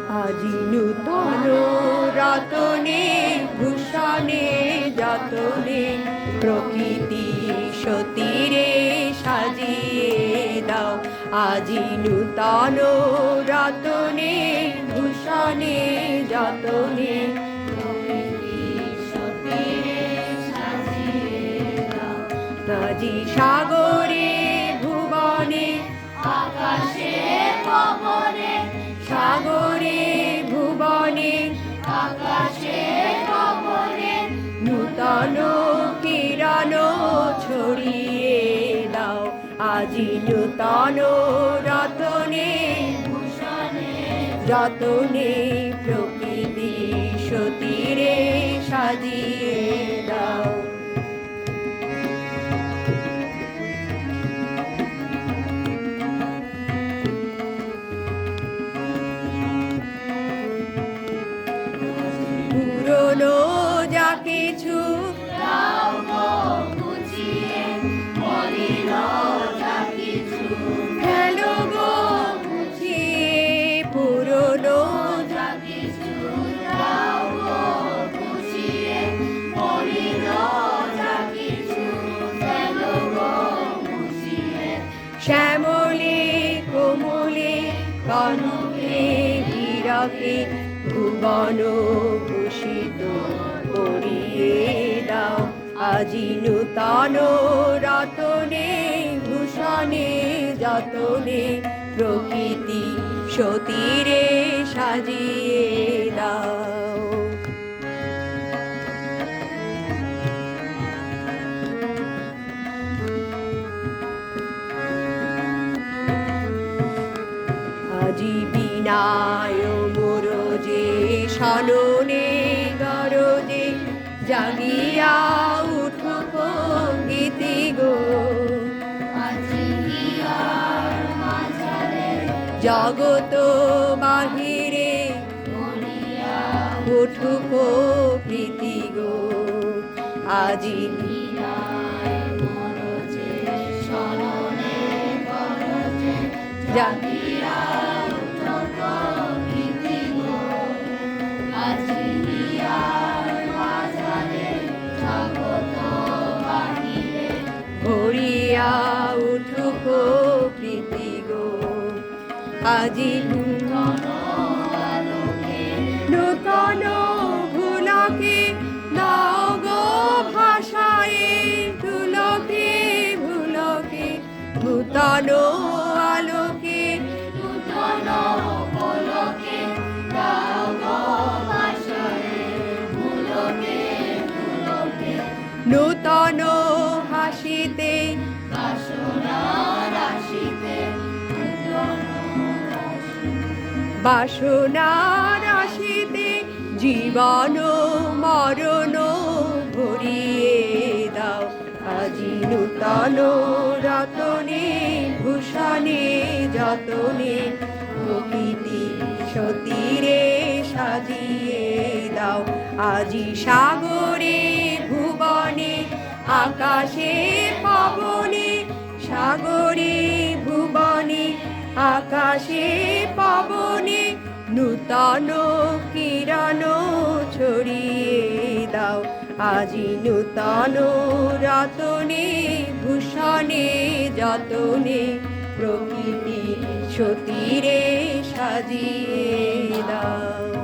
আজি নূতন রতনে ভূষণে যতনে প্রকৃতি সতীরে সাজিয়ে দাও। আজি নূতন রতনে ভূষণে যতনে প্রকৃতি সতীরে সাজিয়ে দাও। আজি সাগরে ভুবনে আকাশে পবনে, সাগরে ভুবনে আকাশে পবনে নূতন কিরণ ছড়িয়ে দাও। আজি নূতন রতনে ভূষণে যতনে প্রকৃতি সতীরে সাজিয়ে দাও। পুরনো যা কিছু দাও গো বুঝিয়ে, মলিন যা কিছু ফেলো গো বুঝিয়ে। পুরনো যা কিছু দাও গো বুঝিয়ে, মলিন যা কিছু ফেলো গো বুঝিয়ে। শ্যামলে কোমলে কনকে হীরকে ভুবন ভূষিত করিয়ে দাও। আজি নূতন রতনে ভূষণে যতনে প্রকৃতি সতীরে সাজিয়ে দাও। আজি বিনায় মোরজে সননে গরজে জাগিয়া উঠুক গীতি গো। জগত বাহিরে উঠুক প্রীতি গো। আজি জাগিয়া ভরিয়া উঠুক প্রীতি গো। আজি নূতন ভুলকে নাও গো ভাষায় তুলকে ভুলকে নূতন আলোকে নূতন ভুলকে নাও গো ভাষায় ভুলকে ভুলকে। নূতন হাসিতে বাসনা রাশিতে বাসনা রাশিতে জীবন মরণ ভরিয়ে দাও। আজি নূতন রতনে ভূষণে যতনে প্রকৃতি সতীরে সাজিয়ে দাও। আজি সাগরে ভুবনে আকাশে পবনে, সাগরে ভুবনে আকাশে পবনে নূতন কিরণ ছড়িয়ে দাও। আজি নূতন রতনে ভূষণে যতনে প্রকৃতি সতীরে সাজিয়ে দাও।